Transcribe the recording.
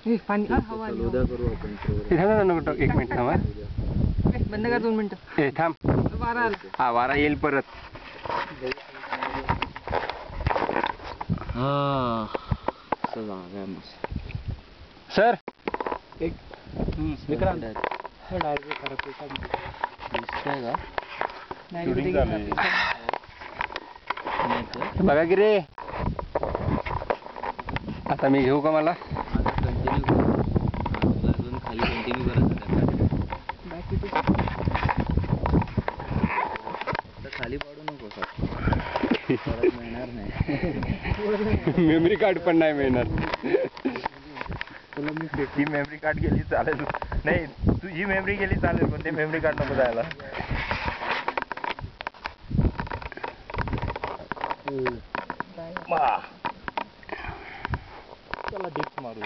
पाणी हवा उद्या करू आपण थांब एक मिनिट थांबा. बंद कर 2 मिनिटं. थांब. वारा आला. हा वारा येईल परत. सर एक विक्रांत बघा की रे. आता मी घेऊ का मला खाली कंटिन्यू करायचं खाली पाडू नको सर मिळणार नाही. मेमरी कार्ड पण नाही मिळणार. तुला मी ही मेमरी कार्ड गेली चालेल नाही तुझी मेमरी गेली चालेल पण ते मेमरी कार्ड नको जायला. चला डिप्स मारू.